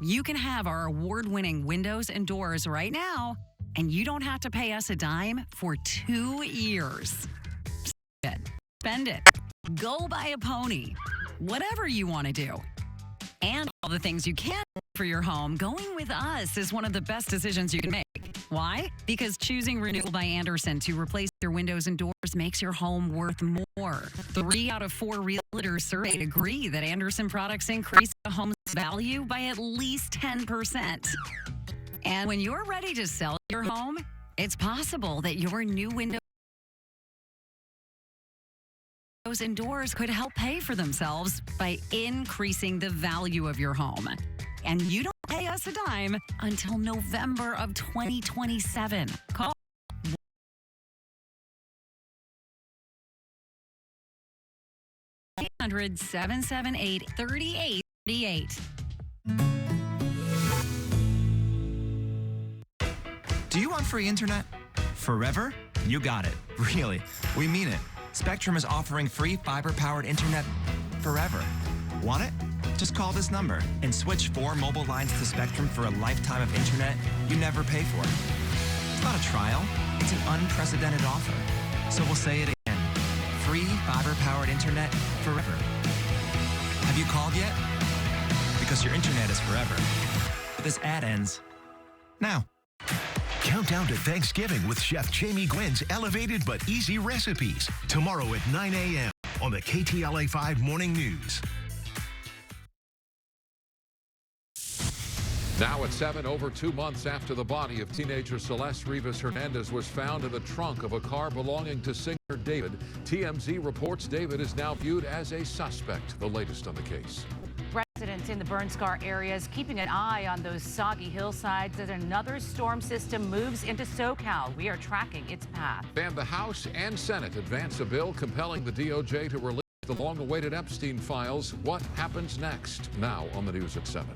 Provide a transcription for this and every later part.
You can have our award-winning windows and doors right now, and you don't have to pay us a dime for 2 years. Spend it. Go buy a pony. Whatever you want to do. And all the things you can for your home, going with us is one of the best decisions you can make. Why? Because choosing Renewal by Andersen to replace your windows and doors makes your home worth more. 3 out of 4 realtors surveyed agree that Andersen products increase a home's value by at least 10%. And when you're ready to sell your home, it's possible that your new windows and doors could help pay for themselves by increasing the value of your home. And you don't pay us a dime until November of 2027. Call 800-778-3838. Do you want free internet? Forever? You got it. Really. We mean it. Spectrum is offering free fiber-powered internet forever. Want it? Just call this number and switch 4 mobile lines to Spectrum for a lifetime of internet you never pay for. It's not a trial. It's an unprecedented offer. So we'll say it again. Free fiber-powered internet forever. Have you called yet? Because your internet is forever. But this ad ends now. Countdown to Thanksgiving with Chef Jamie Gwynn's elevated but easy recipes. Tomorrow at 9 a.m. on the KTLA 5 Morning News. Now at 7, over 2 months after the body of teenager Celeste Rivas Hernandez was found in the trunk of a car belonging to singer David, TMZ reports David is now viewed as a suspect. The latest on the case. Residents in the burn scar areas keeping an eye on those soggy hillsides as another storm system moves into SoCal. We are tracking its path. And the House and Senate advance a bill compelling the DOJ to release the long-awaited Epstein files. What happens next? Now on the news at 7.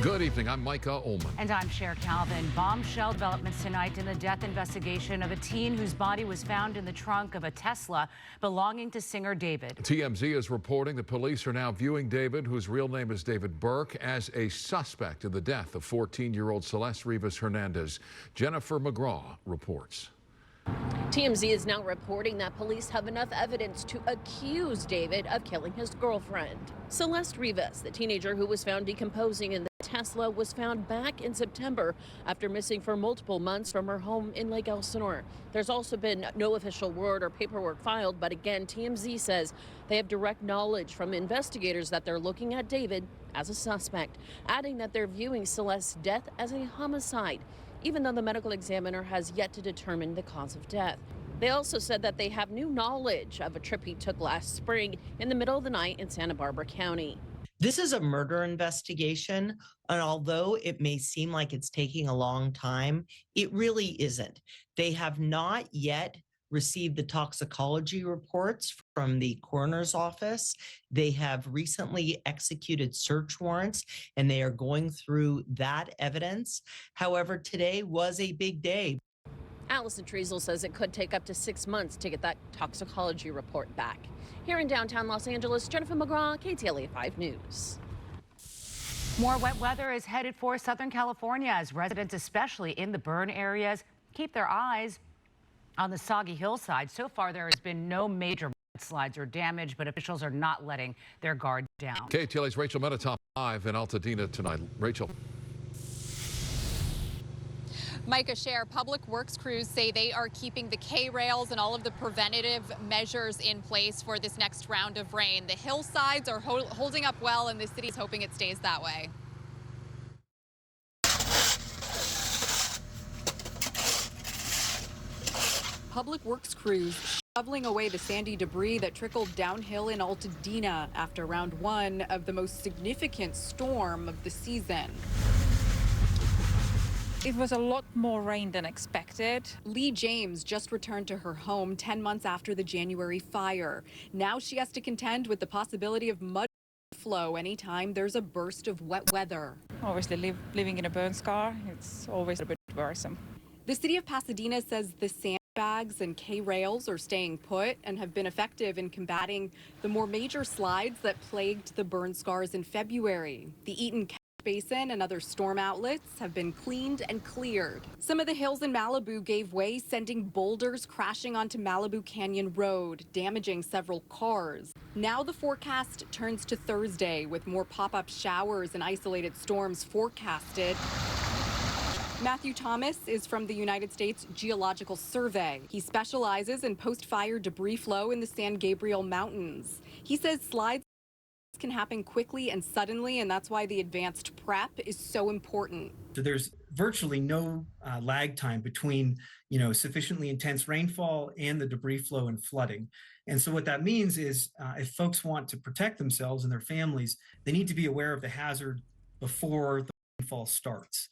Good evening. I'm Micah Ullman. And I'm Cher Calvin. Bombshell developments tonight in the death investigation of a teen whose body was found in the trunk of a Tesla belonging to singer David. TMZ is reporting the police are now viewing David, whose real name is David Burke, as a suspect in the death of 14-year-old Celeste Rivas Hernandez. Jennifer McGraw reports. TMZ is now reporting that police have enough evidence to accuse David of killing his girlfriend. Celeste Rivas, the teenager who was found decomposing in the Tesla, was found back in September after missing for multiple months from her home in Lake Elsinore. There's also been no official word or paperwork filed, but again, TMZ says they have direct knowledge from investigators that they're looking at David as a suspect, adding that they're viewing Celeste's death as a homicide, even though the medical examiner has yet to determine the cause of death. They also said that they have new knowledge of a trip he took last spring in the middle of the night in Santa Barbara County. This is a murder investigation, and although it may seem like it's taking a long time, it really isn't. They have not yet received the toxicology reports from the coroner's office. They have recently executed search warrants, and they are going through that evidence. However, today was a big day. Allison Treasel says it could take up to 6 months to get that toxicology report back. Here in downtown Los Angeles, Jennifer McGraw, KTLA 5 News. More wet weather is headed for Southern California as residents, especially in the burn areas, keep their eyes on the soggy hillside. So far, there has been no major mudslides or damage, but officials are not letting their guard down. KTLA's Rachel Metatop live in Altadena tonight. Rachel. Micah, Cher, public works crews say they are keeping the K-rails and all of the preventative measures in place for this next round of rain. The hillsides are holding up well, and the city is hoping it stays that way. Public works crews shoveling away the sandy debris that trickled downhill in Altadena after round 1 of the most significant storm of the season. It was a lot more rain than expected. Lee James just returned to her home 10 months after the January fire. Now she has to contend with the possibility of mud flow anytime there's a burst of wet weather. Obviously, living in a burn scar, it's always a bit worrisome. The city of Pasadena says the sand bags and K-rails are staying put and have been effective in combating the more major slides that plagued the burn scars in February. The Eaton Basin and other storm outlets have been cleaned and cleared. Some of the hills in Malibu gave way, sending boulders crashing onto Malibu Canyon Road, damaging several cars. Now the forecast turns to Thursday with more pop-up showers and isolated storms forecasted. Matthew Thomas is from the United States Geological Survey. He specializes in post-fire debris flow in the San Gabriel Mountains. He says slides can happen quickly and suddenly, and that's why the advanced prep is so important. So there's virtually no lag time between, sufficiently intense rainfall and the debris flow and flooding. And so what that means is if folks want to protect themselves and their families, they need to be aware of the hazard before the rainfall starts.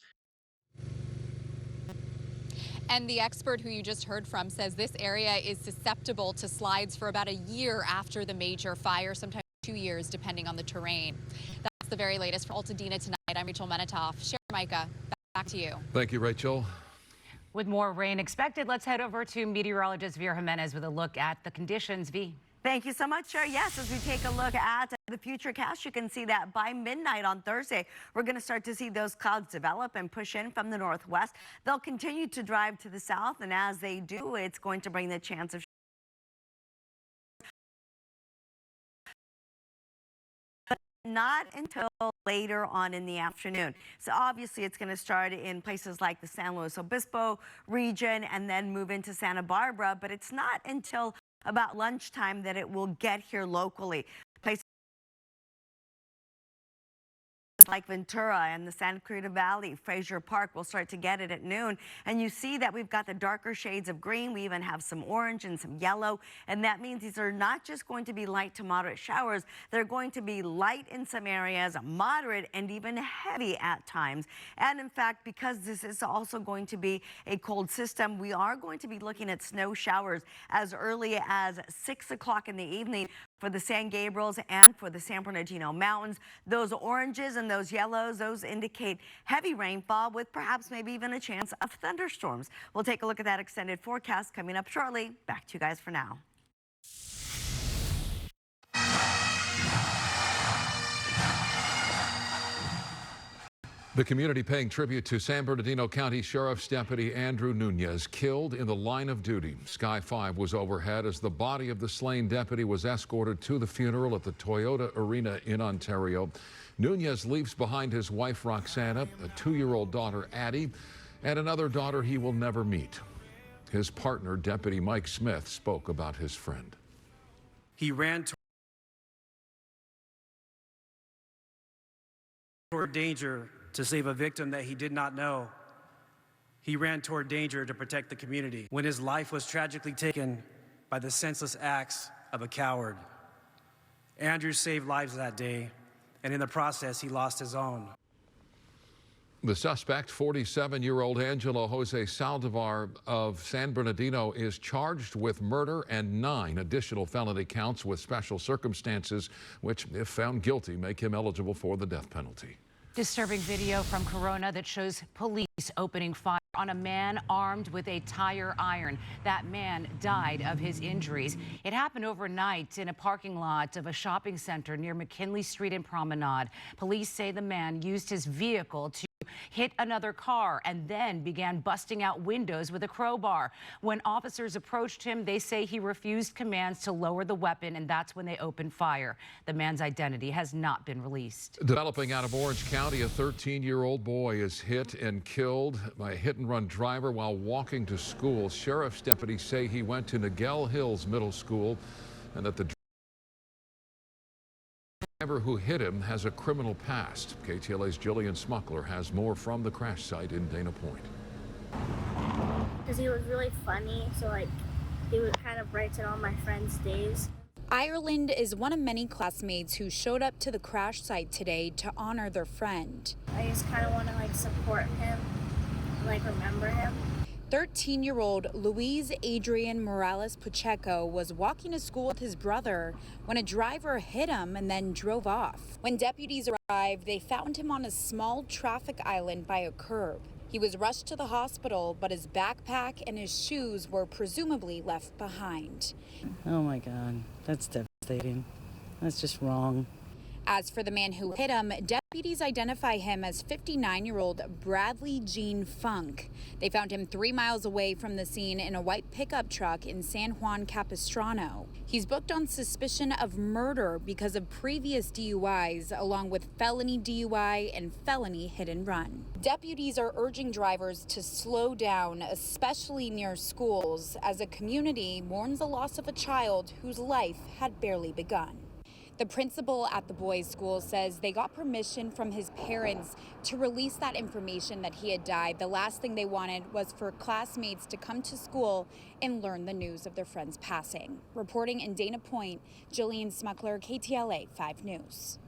And the expert who you just heard from says this area is susceptible to slides for about a year after the major fire, sometimes 2 years, depending on the terrain. That's the very latest for Altadena tonight. I'm Rachel Menitoff. Share, Micah, back to you. Thank you, Rachel. With more rain expected, let's head over to meteorologist Vera Jimenez with a look at the conditions. V. Thank you so much, Sher. Yes, as we take a look at the future cast, you can see that by midnight on Thursday, we're going to start to see those clouds develop and push in from the northwest. They'll continue to drive to the south, and as they do, it's going to bring the chance of not until later on in the afternoon. So obviously it's going to start in places like the San Luis Obispo region and then move into Santa Barbara, but it's not until about lunchtime that it will get here locally. Places like Ventura and the Santa Cruz Valley, Frazier Park will start to get it at noon. And you see that we've got the darker shades of green. We even have some orange and some yellow. And that means these are not just going to be light to moderate showers. They're going to be light in some areas, moderate, and even heavy at times. And in fact, because this is also going to be a cold system, we are going to be looking at snow showers as early as 6 o'clock in the evening for the San Gabriels and for the San Bernardino Mountains. Those oranges and those yellows, those indicate heavy rainfall with perhaps maybe even a chance of thunderstorms. We'll take a look at that extended forecast coming up shortly. Back to you guys for now. The community paying tribute to San Bernardino County Sheriff's Deputy Andrew Nunez, killed in the line of duty. Sky 5 was overhead as the body of the slain deputy was escorted to the funeral at the Toyota Arena in Ontario. Nunez leaves behind his wife Roxana, a 2-year-old daughter Addie, and another daughter he will never meet. His partner, Deputy Mike Smith, spoke about his friend. He ran toward danger to save a victim that he did not know. He ran toward danger to protect the community when his life was tragically taken by the senseless acts of a coward. Andrew saved lives that day, and in the process, he lost his own. The suspect, 47-year-old Angelo Jose Saldivar of San Bernardino, is charged with murder and 9 additional felony counts with special circumstances, which, if found guilty, make him eligible for the death penalty. Disturbing video from Corona that shows police opening fire on a man armed with a tire iron. That man died of his injuries. It happened overnight in a parking lot of a shopping center near McKinley Street and Promenade. Police say the man used his vehicle to hit another car and then began busting out windows with a crowbar. When officers approached him, they say he refused commands to lower the weapon, and that's when they opened fire. The man's identity has not been released. Developing out of Orange County, a 13-year-old boy is hit and killed by a hit-and-run driver while walking to school. Sheriff's deputies say he went to Niguel Hills Middle School and that the driver who hit him has a criminal past. KTLA's Jillian Smuckler has more from the crash site in Dana Point. Because he was really funny, so he would kind of brighten all my friends' days. Ireland is one of many classmates who showed up to the crash site today to honor their friend. I just kind of want to support him, remember him. 13-year-old Luis Adrian Morales Pacheco was walking to school with his brother when a driver hit him and then drove off. When deputies arrived, they found him on a small traffic island by a curb. He was rushed to the hospital, but his backpack and his shoes were presumably left behind. Oh my God, that's devastating. That's just wrong. As for the man who hit him, deputies identify him as 59-year-old Bradley Gene Funk. They found him 3 miles away from the scene in a white pickup truck in San Juan Capistrano. He's booked on suspicion of murder because of previous DUIs, along with felony DUI and felony hit and run. Deputies are urging drivers to slow down, especially near schools, as a community mourns the loss of a child whose life had barely begun. The principal at the boys' school says they got permission from his parents to release that information that he had died. The last thing they wanted was for classmates to come to school and learn the news of their friend's passing. Reporting in Dana Point, Jillian Smuckler, KTLA 5 News.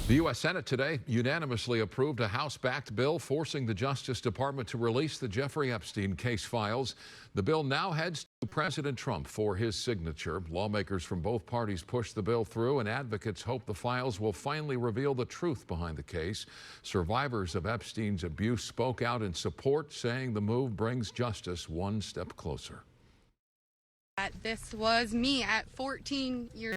The U.S. Senate today unanimously approved a House-backed bill forcing the Justice Department to release the Jeffrey Epstein case files. The bill now heads to President Trump for his signature. Lawmakers from both parties pushed the bill through, and advocates hope the files will finally reveal the truth behind the case. Survivors of Epstein's abuse spoke out in support, saying the move brings justice one step closer. This was me at 14 years